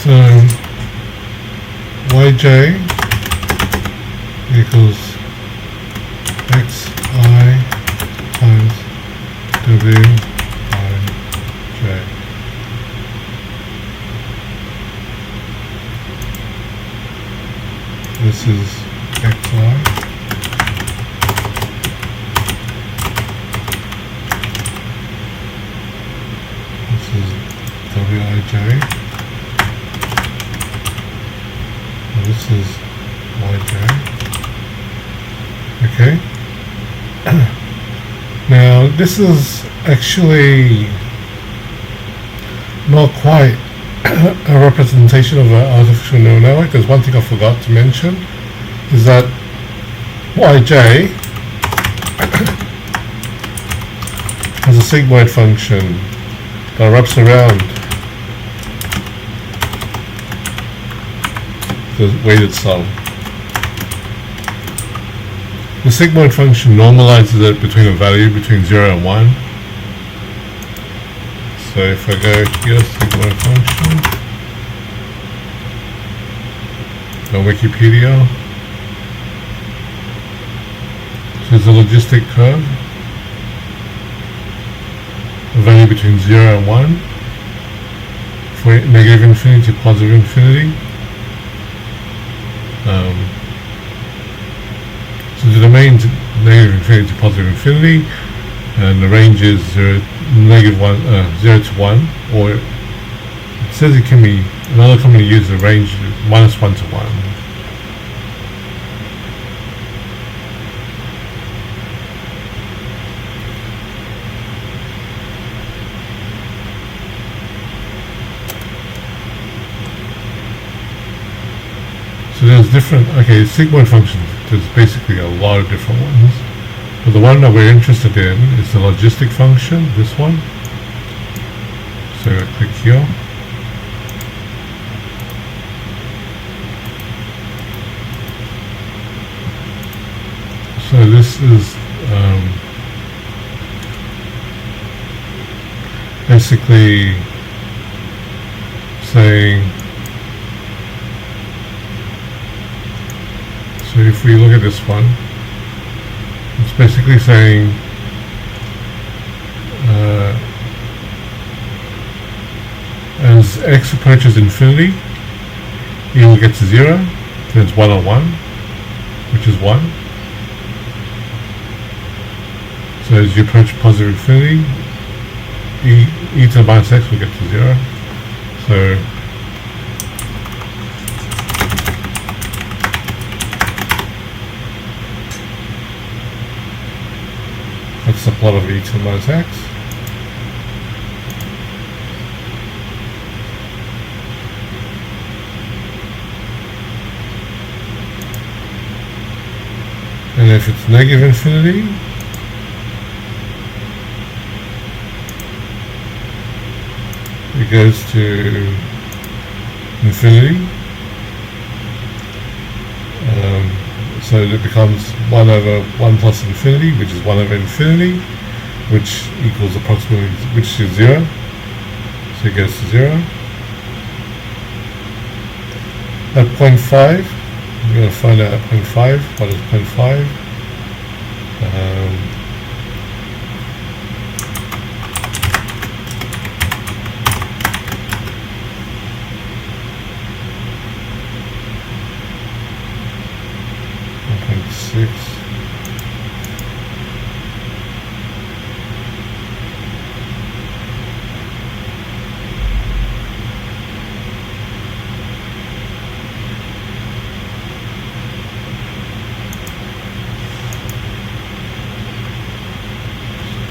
So yj equals xi times wij. This is xi. This is wij. And this is yj. Okay. Now this is actually not quite a representation of an artificial neural network. There's one thing I forgot to mention, is that yj has a sigmoid function that wraps around the weighted sum. The sigmoid function normalizes it between a value between 0 and 1. So if I go here, sigmoid function, on Wikipedia, so it's a logistic curve, a value between 0 and 1, for negative infinity to positive infinity. So the domain is negative infinity to positive infinity, and the range is 0 to 1, or it says it can be, another company uses the range -1 to 1. So there's different, okay, sigmoid functions, there's basically a lot of different ones. But the one that we're interested in is the logistic function, this one. So I click here. So this is basically saying, so if we look at this one, it's basically saying as x approaches infinity, e will get to 0, then it's 1 on 1, which is 1. So as you approach positive infinity, e to the minus x will get to 0. So that's the plot of e to the minus x. And if it's negative infinity, it goes to infinity. So it becomes 1 over 1 plus infinity, which is 1 over infinity, which equals approximately, which is 0. So it goes to 0. At 0.5, I'm going to find out at 0.5, what is 0.5?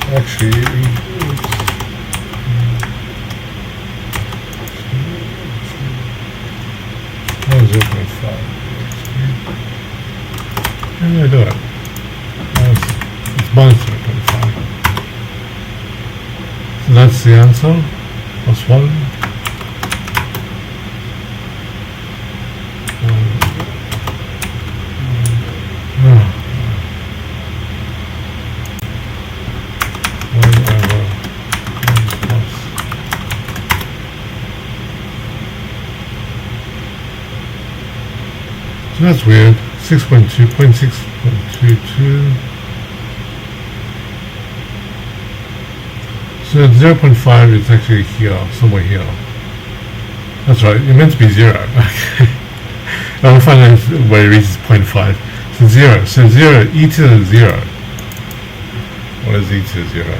Actually, it's 0.5. How did I do it? It's minus 0.5. So that's the answer. Plus 1. So that's weird. 6.2.6.22. So 0.5 is actually here, somewhere here. That's right, it meant to be 0. Okay. I'll find out where it reaches 0.5. So 0. So 0, e to the 0. What is e to the 0?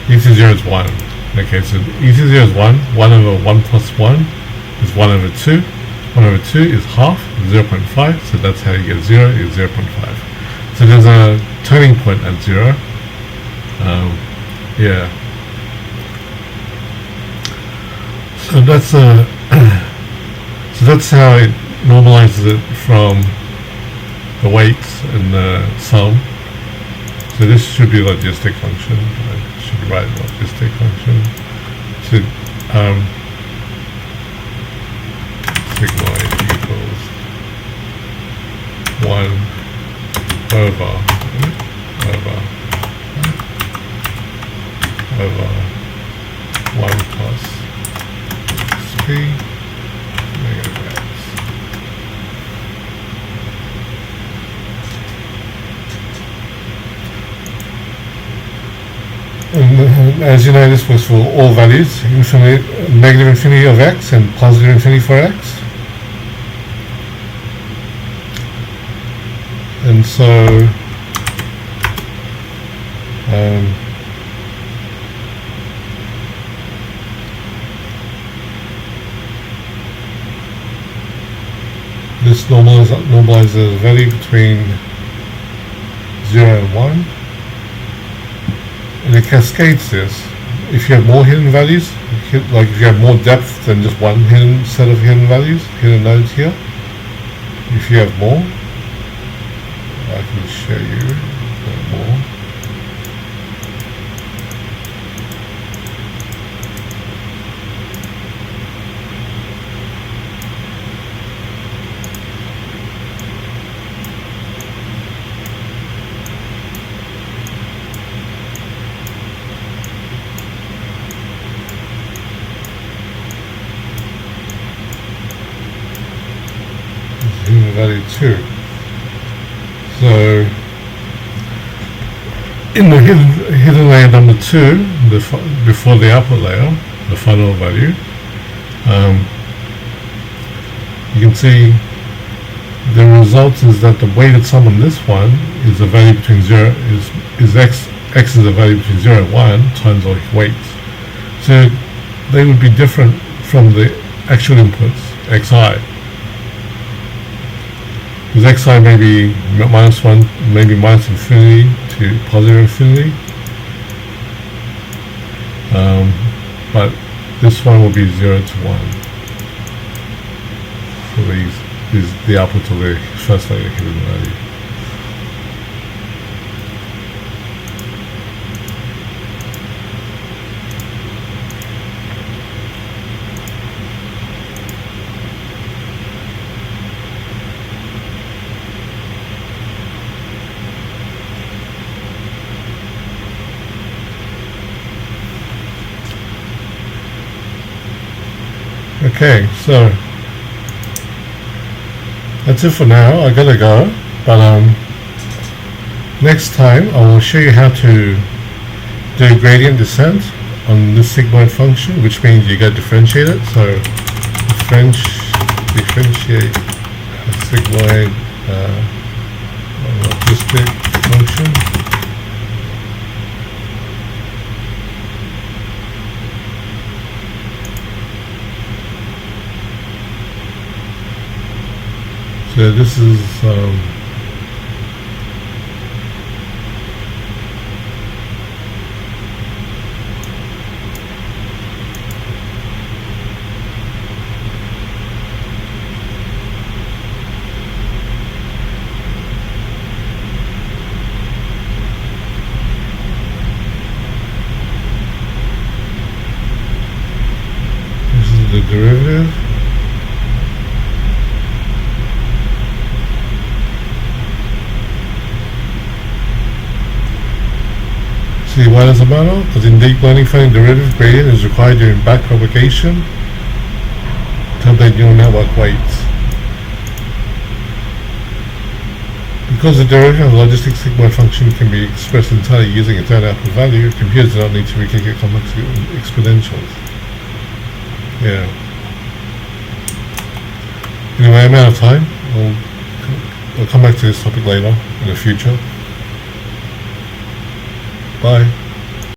E to 0 is 1. Okay, so e to 0 is 1. 1 over 1 plus 1 is 1 over 2. 1 over 2 is half, 0.5. So that's how you get 0, is 0.5. So there's a turning point at 0. Yeah. So that's how it normalizes it from the weights and the sum. So this should be a logistic function. I should write logistic function. So sigma equals 1 over 1 plus xp negative x. And as you know, this was for all values, infinity, negative infinity of x and positive infinity for x. And so this normalizes the value between 0 and 1, and it cascades this. If you have more hidden values, like if you have more depth than just one hidden set of hidden values, hidden nodes here, if you have more, I can show you more. Hidden value 2. So in the hidden layer number 2, before the output layer, the final value, you can see the result is that the weighted sum on this one is the value between 0 is x is the value between 0 and 1 times all weights. So they would be different from the actual inputs, xi. Because xi may be minus 1, maybe minus infinity to positive infinity. But this one will be 0 to 1. So the output of the first layer hidden value. Okay, so that's it for now. I gotta go, but next time I will show you how to do a gradient descent on this sigmoid function, which means you gotta differentiate it. So differentiate a sigmoid logistic function. So this is the derivative. So See why does it matter? Because in deep learning, finding derivative gradient is required during back propagation to update neural network weights. Because the derivative of the logistic sigmoid function can be expressed entirely using its own output value, computers do not need to recalculate complex exponentials. Yeah. Anyway, I'm out of time. I'll come back to this topic later in the future. Bye.